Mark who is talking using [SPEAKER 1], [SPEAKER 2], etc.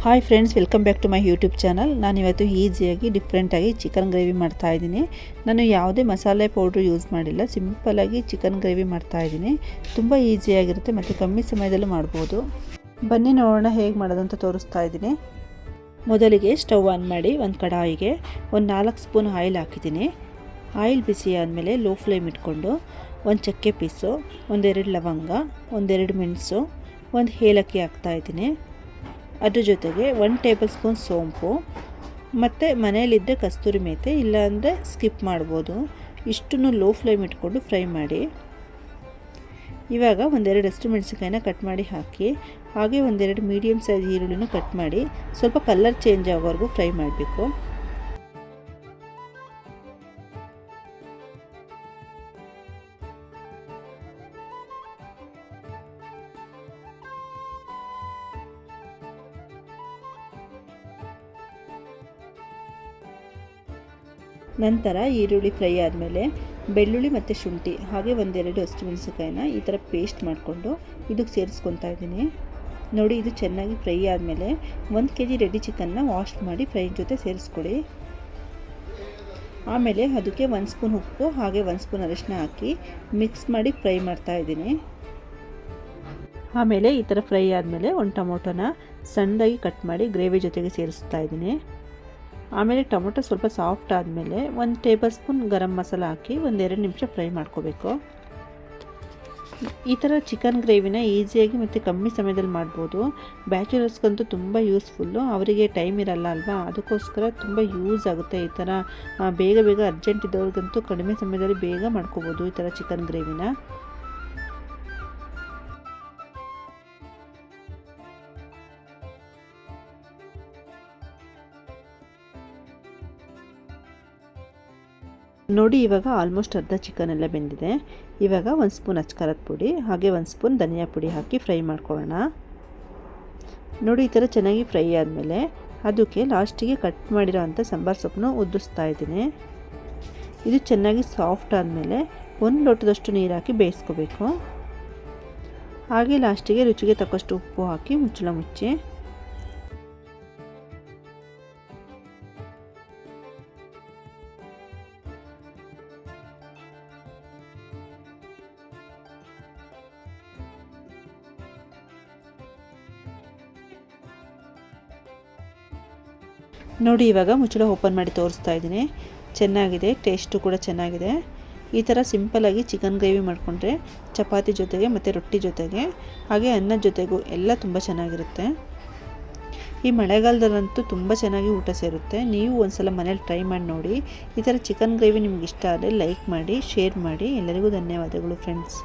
[SPEAKER 1] Hi friends, welcome back to my YouTube channel. ನಾನಿವತ್ತು ಈಸಿಯಾಗಿ ಡಿಫ್ರೆಂಟಾಗಿ ಚಿಕನ್ ಗ್ರೇವಿ ಮಾಡ್ತಾಯಿದ್ದೀನಿ. ನಾನು ಯಾವುದೇ ಮಸಾಲೆ ಪೌಡ್ರ್ ಯೂಸ್ ಮಾಡಿಲ್ಲ, ಸಿಂಪಲಾಗಿ ಚಿಕನ್ ಗ್ರೇವಿ ಮಾಡ್ತಾಯಿದ್ದೀನಿ. ತುಂಬ ಈಸಿಯಾಗಿರುತ್ತೆ ಮತ್ತು ಕಮ್ಮಿ ಸಮಯದಲ್ಲೂ ಮಾಡ್ಬೋದು. ಬನ್ನಿ ನೋಡೋಣ ಹೇಗೆ ಮಾಡೋದು ಅಂತ ತೋರಿಸ್ತಾ ಇದ್ದೀನಿ. ಮೊದಲಿಗೆ ಸ್ಟವ್ ಆನ್ ಮಾಡಿ ಒಂದು ಕಡಾಯಿಗೆ ಒಂದು 4 ಸ್ಪೂನ್ ಆಯಿಲ್ ಹಾಕಿದ್ದೀನಿ. ಆಯಿಲ್ ಬಿಸಿ ಆದಮೇಲೆ ಲೋ ಫ್ಲೇಮ್ ಇಟ್ಕೊಂಡು ಒಂದು ಚಕ್ಕೆ ಪೀಸು, 1-2 ಲವಂಗ, 1-2 ಮೆಣಸು, 1 ಏಲಕ್ಕಿ ಹಾಕ್ತಾಯಿದ್ದೀನಿ. ಅದ್ರ ಜೊತೆಗೆ 1 ಟೇಬಲ್ ಸ್ಪೂನ್ ಸೋಂಪು ಮತ್ತು ಮನೆಯಲ್ಲಿದ್ದರೆ ಕಸ್ತೂರಿ ಮೇಥಿ, ಇಲ್ಲಾಂದರೆ ಸ್ಕಿಪ್ ಮಾಡ್ಬೋದು. ಇಷ್ಟನ್ನು ಲೋ ಫ್ಲೇಮ್ ಇಟ್ಕೊಂಡು ಫ್ರೈ ಮಾಡಿ. ಇವಾಗ 1-2 ಮೆಣಸಿನಕಾಯಿನ ಕಟ್ ಮಾಡಿ ಹಾಕಿ, ಹಾಗೆ 1-2 ಮೀಡಿಯಮ್ ಸೈಜ್ ಈರುಳ್ಳಿನೂ ಕಟ್ ಮಾಡಿ ಸ್ವಲ್ಪ ಕಲರ್ ಚೇಂಜ್ ಆಗೋವರೆಗೂ ಫ್ರೈ ಮಾಡಬೇಕು. ನಂತರ ಈರುಳ್ಳಿ ಫ್ರೈ ಆದಮೇಲೆ ಬೆಳ್ಳುಳ್ಳಿ ಮತ್ತು ಶುಂಠಿ ಹಾಗೆ 1-2 ಹಸಿಮೆಣಸಿನಕಾಯಿನ ಈ ಥರ ಪೇಸ್ಟ್ ಮಾಡಿಕೊಂಡು ಇದಕ್ಕೆ ಸೇರಿಸ್ಕೊತಾ ಇದ್ದೀನಿ. ನೋಡಿ, ಇದು ಚೆನ್ನಾಗಿ ಫ್ರೈ ಆದಮೇಲೆ 1 kg ರೆಡಿ ಚಿಕನ್ನ ವಾಶ್ ಮಾಡಿ ಫ್ರೈ ಜೊತೆ ಸೇರಿಸ್ಕೊಡಿ. ಆಮೇಲೆ ಅದಕ್ಕೆ 1 ಸ್ಪೂನ್ ಉಪ್ಪು ಹಾಗೆ 1 ಸ್ಪೂನ್ ಅರಿಶಿನ ಹಾಕಿ ಮಿಕ್ಸ್ ಮಾಡಿ ಫ್ರೈ ಮಾಡ್ತಾ ಇದ್ದೀನಿ. ಆಮೇಲೆ ಈ ಥರ ಫ್ರೈ ಆದಮೇಲೆ 1 ಟೊಮೊಟೊನ ಸಣ್ಣದಾಗಿ ಕಟ್ ಮಾಡಿ ಗ್ರೇವಿ ಜೊತೆಗೆ ಸೇರಿಸ್ತಾ ಇದ್ದೀನಿ. ಆಮೇಲೆ ಟೊಮೊಟೊ ಸ್ವಲ್ಪ ಸಾಫ್ಟ್ ಆದಮೇಲೆ 1 ಟೇಬಲ್ ಸ್ಪೂನ್ ಗರಂ ಮಸಾಲ ಹಾಕಿ 1-2 ನಿಮಿಷ ಫ್ರೈ ಮಾಡ್ಕೋಬೇಕು. ಈ ಥರ ಚಿಕನ್ ಗ್ರೇವಿನ ಈಸಿಯಾಗಿ ಮತ್ತು ಕಮ್ಮಿ ಸಮಯದಲ್ಲಿ ಮಾಡ್ಬೋದು. ಬ್ಯಾಚುಲರ್ಸ್ಗಂತೂ ತುಂಬ ಯೂಸ್ಫುಲ್ಲು. ಅವರಿಗೆ ಟೈಮ್ ಇರಲ್ಲ ಅಲ್ವಾ, ಅದಕ್ಕೋಸ್ಕರ ತುಂಬ ಯೂಸ್ ಆಗುತ್ತೆ. ಈ ಥರ ಬೇಗ ಅರ್ಜೆಂಟ್ ಇದ್ದವ್ರಿಗಂತೂ ಕಡಿಮೆ ಸಮಯದಲ್ಲಿ ಬೇಗ ಮಾಡ್ಕೋಬೋದು ಈ ಥರ ಚಿಕನ್ ಗ್ರೇವಿನ. ನೋಡಿ, ಇವಾಗ ಆಲ್ಮೋಸ್ಟ್ ಅರ್ಧ ಚಿಕನ್ ಎಲ್ಲ ಬೆಂದಿದೆ. ಇವಾಗ 1 ಸ್ಪೂನ್ ಅಚ್ಕಾರದ ಪುಡಿ ಹಾಗೆ 1 ಸ್ಪೂನ್ ಧನಿಯಾ ಪುಡಿ ಹಾಕಿ ಫ್ರೈ ಮಾಡ್ಕೊಳ್ಳೋಣ. ನೋಡಿ, ಈ ಥರ ಚೆನ್ನಾಗಿ ಫ್ರೈ ಆದಮೇಲೆ ಅದಕ್ಕೆ ಲಾಸ್ಟಿಗೆ ಕಟ್ ಮಾಡಿರೋ ಅಂಥ ಸಾಂಬಾರು ಸೊಪ್ಪನ್ನು ಉದುರಿಸ್ತಾ ಇದ್ದೀನಿ. ಇದು ಚೆನ್ನಾಗಿ ಸಾಫ್ಟ್ ಆದಮೇಲೆ 1 ಲೋಟದಷ್ಟು ನೀರು ಹಾಕಿ ಬೇಯಿಸ್ಕೋಬೇಕು. ಹಾಗೆ ಲಾಸ್ಟಿಗೆ ರುಚಿಗೆ ತಕ್ಕಷ್ಟು ಉಪ್ಪು ಹಾಕಿ ಮುಚ್ಚಳ ಮುಚ್ಚಿ. ನೋಡಿ, ಇವಾಗ ಮುಚ್ಚಳ ಓಪನ್ ಮಾಡಿ ತೋರಿಸ್ತಾ ಇದ್ದೀನಿ. ಚೆನ್ನಾಗಿದೆ, ಟೇಸ್ಟು ಕೂಡ ಚೆನ್ನಾಗಿದೆ. ಈ ಥರ ಸಿಂಪಲಾಗಿ ಚಿಕನ್ ಗ್ರೇವಿ ಮಾಡಿಕೊಂಡ್ರೆ ಚಪಾತಿ ಜೊತೆಗೆ ಮತ್ತು ರೊಟ್ಟಿ ಜೊತೆಗೆ ಹಾಗೆ ಅನ್ನದ ಜೊತೆಗೂ ಎಲ್ಲ ತುಂಬ ಚೆನ್ನಾಗಿರುತ್ತೆ. ಈ ಮಳೆಗಾಲದಲ್ಲಂತೂ ತುಂಬ ಚೆನ್ನಾಗಿ ಊಟ ಸೇರುತ್ತೆ. ನೀವು ಒಂದ್ಸಲ ಮನೇಲಿ ಟ್ರೈ ಮಾಡಿ ನೋಡಿ. ಈ ಥರ ಚಿಕನ್ ಗ್ರೇವಿ ನಿಮ್ಗೆ ಇಷ್ಟ ಆದರೆ ಲೈಕ್ ಮಾಡಿ, ಶೇರ್ ಮಾಡಿ. ಎಲ್ಲರಿಗೂ ಧನ್ಯವಾದಗಳು ಫ್ರೆಂಡ್ಸ್.